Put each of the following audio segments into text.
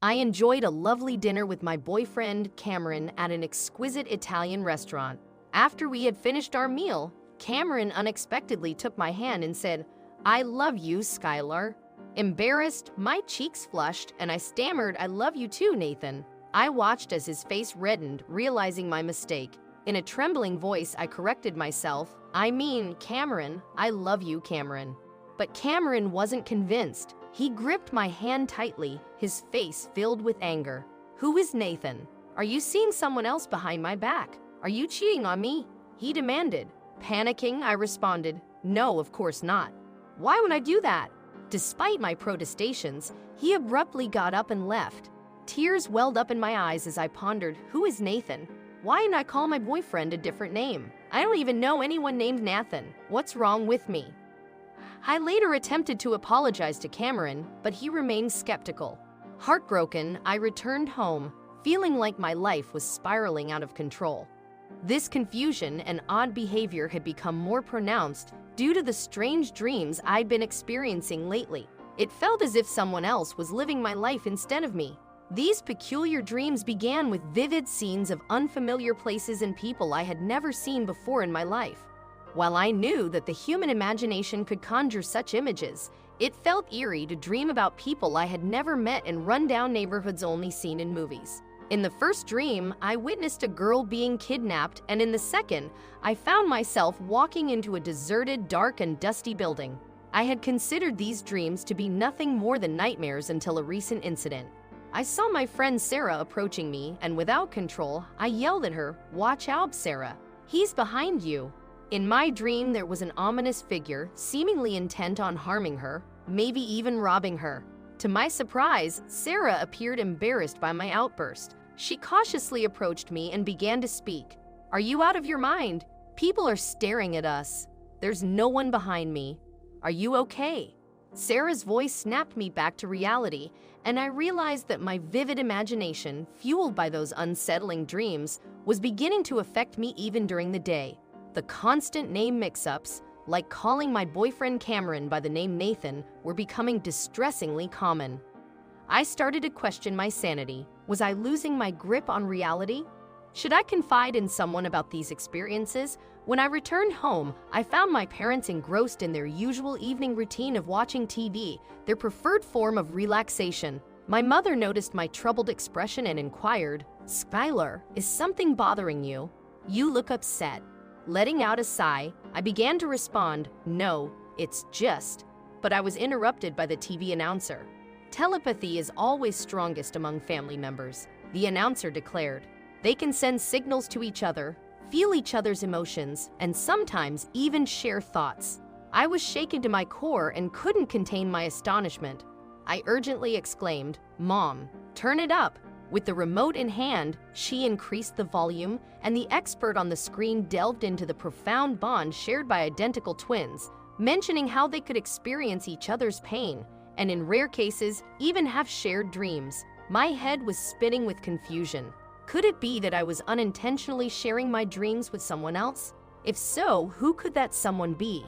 I enjoyed a lovely dinner with my boyfriend, Cameron, at an exquisite Italian restaurant. After we had finished our meal, Cameron unexpectedly took my hand and said, "I love you, Skylar." Embarrassed, my cheeks flushed, and I stammered, "I love you too, Nathan." I watched as his face reddened, realizing my mistake. In a trembling voice, I corrected myself, "I mean, Cameron, I love you, Cameron." But Cameron wasn't convinced. He gripped my hand tightly, his face filled with anger. "Who is Nathan? Are you seeing someone else behind my back? Are you cheating on me?" he demanded. Panicking, I responded, "No, of course not. Why would I do that?" Despite my protestations, he abruptly got up and left. Tears welled up in my eyes as I pondered, who is Nathan? Why didn't I call my boyfriend a different name? I don't even know anyone named Nathan. What's wrong with me? I later attempted to apologize to Cameron, but he remained skeptical. Heartbroken, I returned home, feeling like my life was spiraling out of control. This confusion and odd behavior had become more pronounced due to the strange dreams I'd been experiencing lately. It felt as if someone else was living my life instead of me. These peculiar dreams began with vivid scenes of unfamiliar places and people I had never seen before in my life. While I knew that the human imagination could conjure such images, it felt eerie to dream about people I had never met in rundown neighborhoods only seen in movies. In the first dream, I witnessed a girl being kidnapped, and in the second, I found myself walking into a deserted, dark, and dusty building. I had considered these dreams to be nothing more than nightmares until a recent incident. I saw my friend Sarah approaching me, and without control, I yelled at her, "Watch out, Sarah. He's behind you." In my dream, there was an ominous figure, seemingly intent on harming her, maybe even robbing her. To my surprise, Sarah appeared embarrassed by my outburst. She cautiously approached me and began to speak. "Are you out of your mind? People are staring at us. There's no one behind me. Are you okay?" Sarah's voice snapped me back to reality, and I realized that my vivid imagination, fueled by those unsettling dreams, was beginning to affect me even during the day. The constant name mix-ups, like calling my boyfriend Cameron by the name Nathan, were becoming distressingly common. I started to question my sanity. Was I losing my grip on reality? Should I confide in someone about these experiences? When I returned home, I found my parents engrossed in their usual evening routine of watching TV, their preferred form of relaxation. My mother noticed my troubled expression and inquired, "Skylar, is something bothering you? You look upset." Letting out a sigh, I began to respond, "No, it's just..." But I was interrupted by the TV announcer. "Telepathy is always strongest among family members," the announcer declared. "They can send signals to each other, feel each other's emotions, and sometimes even share thoughts." I was shaken to my core and couldn't contain my astonishment. I urgently exclaimed, "Mom, turn it up." With the remote in hand, she increased the volume, and the expert on the screen delved into the profound bond shared by identical twins, mentioning how they could experience each other's pain, and in rare cases, even have shared dreams. My head was spinning with confusion. Could it be that I was unintentionally sharing my dreams with someone else? If so, who could that someone be?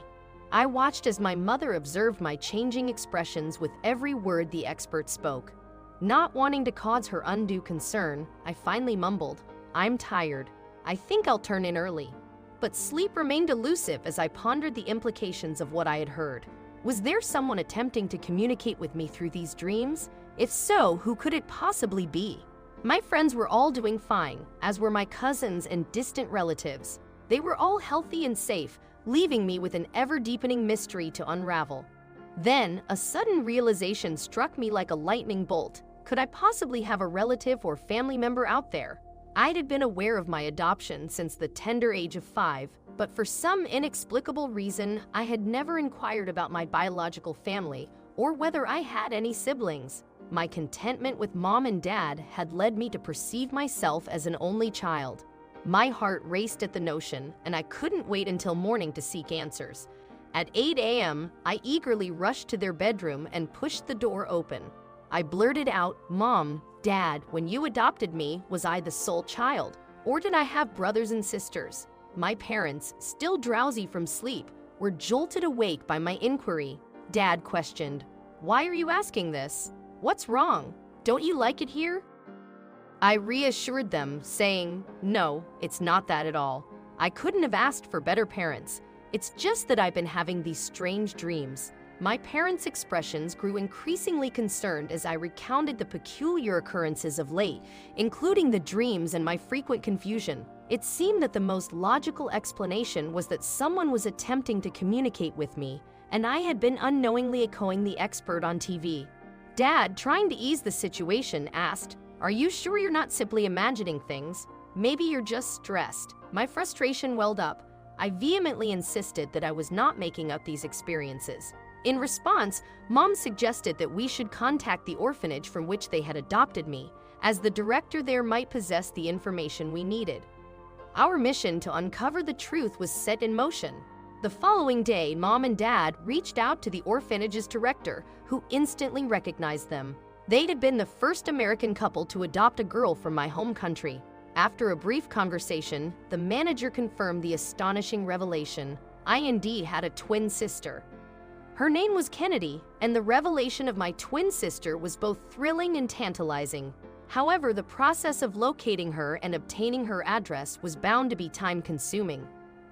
I watched as my mother observed my changing expressions with every word the expert spoke. Not wanting to cause her undue concern, I finally mumbled, "I'm tired. I think I'll turn in early." But sleep remained elusive as I pondered the implications of what I had heard. Was there someone attempting to communicate with me through these dreams? If so, who could it possibly be? My friends were all doing fine, as were my cousins and distant relatives. They were all healthy and safe, leaving me with an ever-deepening mystery to unravel. Then, a sudden realization struck me like a lightning bolt. Could I possibly have a relative or family member out there? I had been aware of my adoption since the tender age of 5, but for some inexplicable reason, I had never inquired about my biological family or whether I had any siblings. My contentment with Mom and Dad had led me to perceive myself as an only child. My heart raced at the notion, and I couldn't wait until morning to seek answers. At 8 a.m., I eagerly rushed to their bedroom and pushed the door open. I blurted out, "Mom, Dad, when you adopted me, was I the sole child, or did I have brothers and sisters?" My parents, still drowsy from sleep, were jolted awake by my inquiry. Dad questioned, "Why are you asking this? What's wrong? Don't you like it here? I reassured them, saying, no, it's not that at all. I couldn't have asked for better parents. It's just that I've been having these strange dreams. My parents' expressions grew increasingly concerned as I recounted the peculiar occurrences of late, including the dreams and my frequent confusion. It seemed that the most logical explanation was that someone was attempting to communicate with me, and I had been unknowingly echoing the expert on TV. Dad, trying to ease the situation, asked, "Are you sure you're not simply imagining things? Maybe you're just stressed." My frustration welled up. I vehemently insisted that I was not making up these experiences. In response, Mom suggested that we should contact the orphanage from which they had adopted me, as the director there might possess the information we needed. Our mission to uncover the truth was set in motion. The following day, Mom and Dad reached out to the orphanage's director, who instantly recognized them. They'd have been the first American couple to adopt a girl from my home country. After a brief conversation, the manager confirmed the astonishing revelation. I indeed had a twin sister. Her name was Kennedy, and the revelation of my twin sister was both thrilling and tantalizing. However, the process of locating her and obtaining her address was bound to be time-consuming.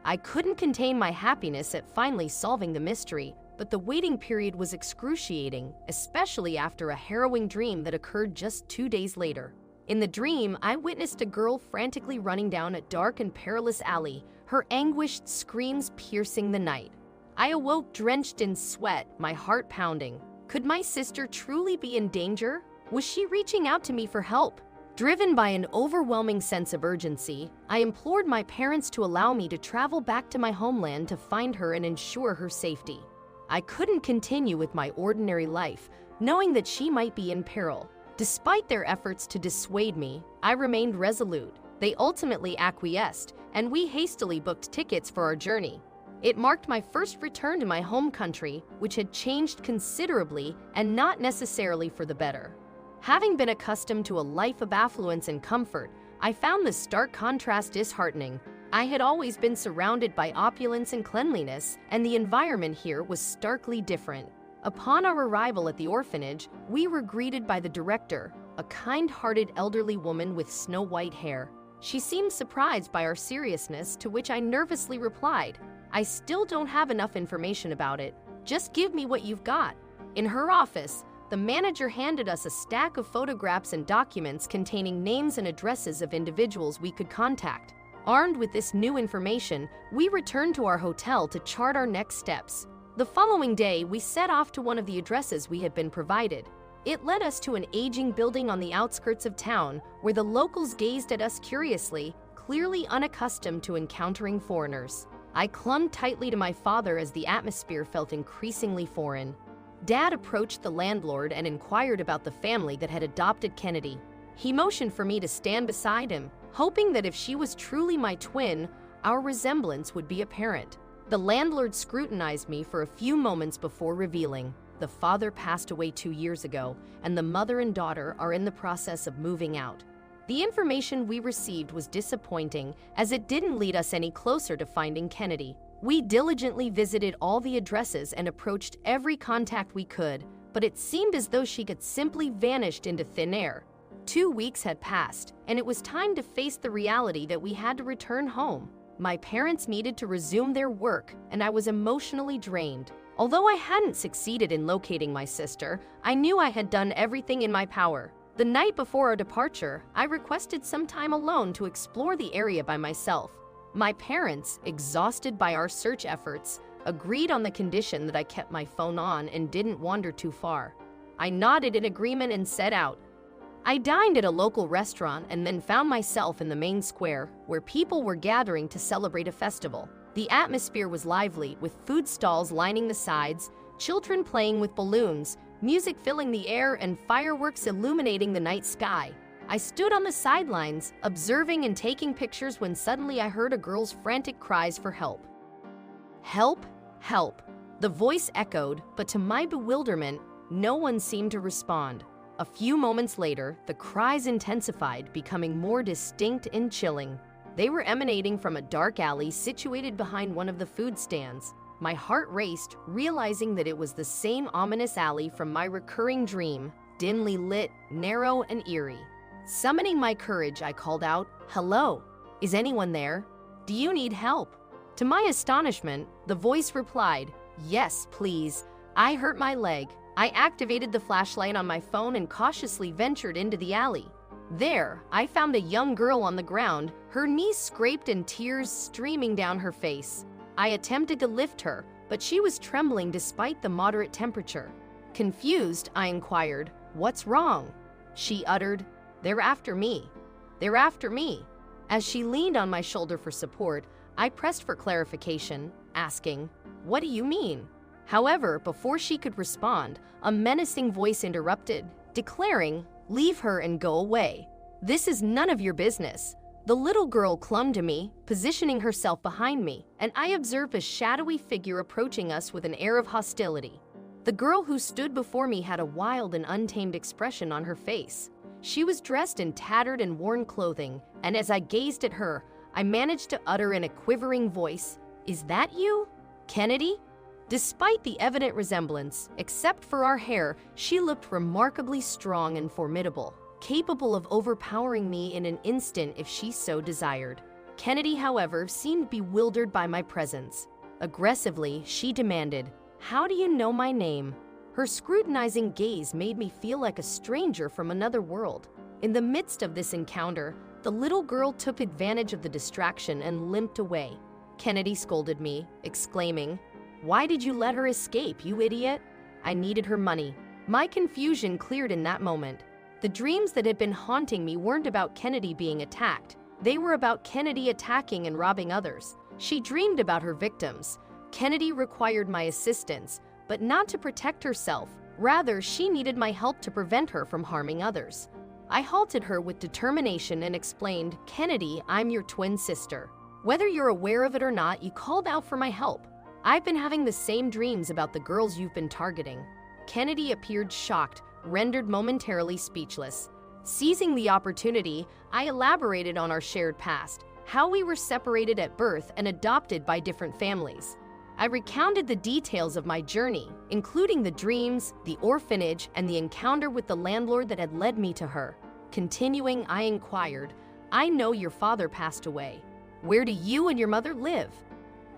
I couldn't contain my happiness at finally solving the mystery, but the waiting period was excruciating, especially after a harrowing dream that occurred just 2 days later. In the dream, I witnessed a girl frantically running down a dark and perilous alley, her anguished screams piercing the night. I awoke drenched in sweat, my heart pounding. Could my sister truly be in danger? Was she reaching out to me for help? Driven by an overwhelming sense of urgency, I implored my parents to allow me to travel back to my homeland to find her and ensure her safety. I couldn't continue with my ordinary life, knowing that she might be in peril. Despite their efforts to dissuade me, I remained resolute. They ultimately acquiesced, and we hastily booked tickets for our journey. It marked my first return to my home country, which had changed considerably and not necessarily for the better. Having been accustomed to a life of affluence and comfort, I found the stark contrast disheartening. I had always been surrounded by opulence and cleanliness, and the environment here was starkly different. Upon our arrival at the orphanage, we were greeted by the director, a kind-hearted elderly woman with snow-white hair. She seemed surprised by our seriousness, to which I nervously replied, "I still don't have enough information about it. Just give me what you've got." In her office, the manager handed us a stack of photographs and documents containing names and addresses of individuals we could contact. Armed with this new information, we returned to our hotel to chart our next steps. The following day, we set off to one of the addresses we had been provided. It led us to an aging building on the outskirts of town, where the locals gazed at us curiously, clearly unaccustomed to encountering foreigners. I clung tightly to my father as the atmosphere felt increasingly foreign. Dad approached the landlord and inquired about the family that had adopted Kennedy. He motioned for me to stand beside him, hoping that if she was truly my twin, our resemblance would be apparent. The landlord scrutinized me for a few moments before revealing, "The father passed away 2 years ago, and the mother and daughter are in the process of moving out." The information we received was disappointing, as it didn't lead us any closer to finding Kennedy. We diligently visited all the addresses and approached every contact we could, but it seemed as though she had simply vanished into thin air. 2 weeks had passed, and it was time to face the reality that we had to return home. My parents needed to resume their work, and I was emotionally drained. Although I hadn't succeeded in locating my sister, I knew I had done everything in my power. The night before our departure, I requested some time alone to explore the area by myself. My parents, exhausted by our search efforts, agreed on the condition that I kept my phone on and didn't wander too far. I nodded in agreement and set out. I dined at a local restaurant and then found myself in the main square, where people were gathering to celebrate a festival. The atmosphere was lively, with food stalls lining the sides, children playing with balloons, music filling the air, and fireworks illuminating the night sky. I stood on the sidelines, observing and taking pictures when suddenly I heard a girl's frantic cries for help. "Help! Help!" The voice echoed, but to my bewilderment, no one seemed to respond. A few moments later, the cries intensified, becoming more distinct and chilling. They were emanating from a dark alley situated behind one of the food stands. My heart raced, realizing that it was the same ominous alley from my recurring dream. dimly lit, narrow, and eerie. Summoning my courage, I called out, "Hello, is anyone there? Do you need help?" To my astonishment, the voice replied, "Yes, please. I hurt my leg." I activated the flashlight on my phone and cautiously ventured into the alley. There, I found a young girl on the ground, her knees scraped and tears streaming down her face. I attempted to lift her, but she was trembling despite the moderate temperature. Confused, I inquired, "What's wrong?" She uttered, "They're after me. They're after me." As she leaned on my shoulder for support, I pressed for clarification, asking, "What do you mean?" However, before she could respond, a menacing voice interrupted, declaring, "Leave her and go away. This is none of your business." The little girl clung to me, positioning herself behind me, and I observed a shadowy figure approaching us with an air of hostility. The girl who stood before me had a wild and untamed expression on her face. She was dressed in tattered and worn clothing, and as I gazed at her, I managed to utter in a quivering voice, "Is that you, Kennedy?" Despite the evident resemblance, except for our hair, she looked remarkably strong and formidable, capable of overpowering me in an instant if she so desired. Kennedy, however, seemed bewildered by my presence. Aggressively, she demanded, "How do you know my name?" Her scrutinizing gaze made me feel like a stranger from another world. In the midst of this encounter, the little girl took advantage of the distraction and limped away. Kennedy scolded me, exclaiming, "Why did you let her escape, you idiot?" I needed her money. My confusion cleared in that moment. The dreams that had been haunting me weren't about Kennedy being attacked. They were about Kennedy attacking and robbing others. She dreamed about her victims. Kennedy required my assistance, but not to protect herself. Rather, she needed my help to prevent her from harming others. I halted her with determination and explained, "Kennedy, I'm your twin sister. Whether you're aware of it or not, you called out for my help. I've been having the same dreams about the girls you've been targeting." Kennedy appeared shocked, rendered momentarily speechless. Seizing the opportunity, I elaborated on our shared past, how we were separated at birth and adopted by different families. I recounted the details of my journey, including the dreams, the orphanage, and the encounter with the landlord that had led me to her. Continuing, I inquired, "I know your father passed away. Where do you and your mother live?"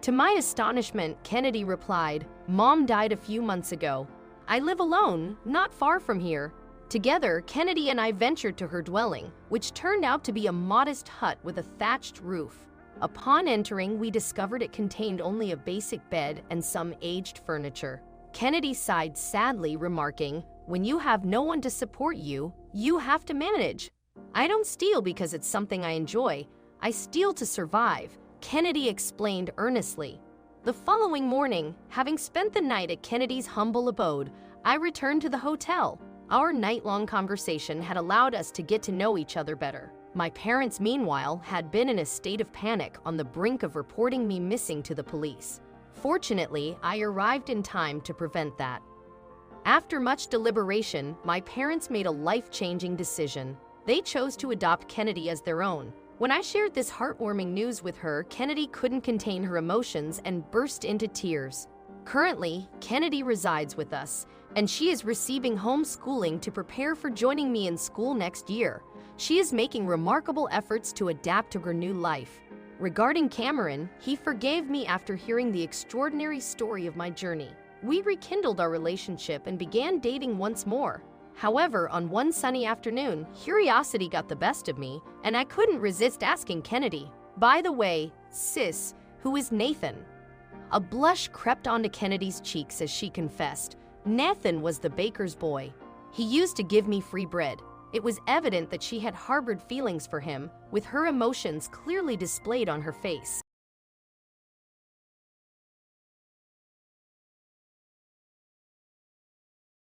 To my astonishment, Kennedy replied, "Mom died a few months ago. I live alone, not far from here." Together, Kennedy and I ventured to her dwelling, which turned out to be a modest hut with a thatched roof. Upon entering, we discovered it contained only a basic bed and some aged furniture. Kennedy sighed sadly, remarking, "When you have no one to support you, you have to manage. I don't steal because it's something I enjoy. I steal to survive," Kennedy explained earnestly. The following morning, having spent the night at Kennedy's humble abode, I returned to the hotel. Our night-long conversation had allowed us to get to know each other better. My parents, meanwhile, had been in a state of panic on the brink of reporting me missing to the police. Fortunately, I arrived in time to prevent that. After much deliberation, my parents made a life-changing decision. They chose to adopt Kennedy as their own. When I shared this heartwarming news with her, Kennedy couldn't contain her emotions and burst into tears. Currently, Kennedy resides with us, and she is receiving homeschooling to prepare for joining me in school next year. She is making remarkable efforts to adapt to her new life. Regarding Cameron, he forgave me after hearing the extraordinary story of my journey. We rekindled our relationship and began dating once more. However, on one sunny afternoon, curiosity got the best of me, and I couldn't resist asking Kennedy, "By the way, sis, who is Nathan?" A blush crept onto Kennedy's cheeks as she confessed, "Nathan was the baker's boy. He used to give me free bread." It was evident that she had harbored feelings for him, with her emotions clearly displayed on her face.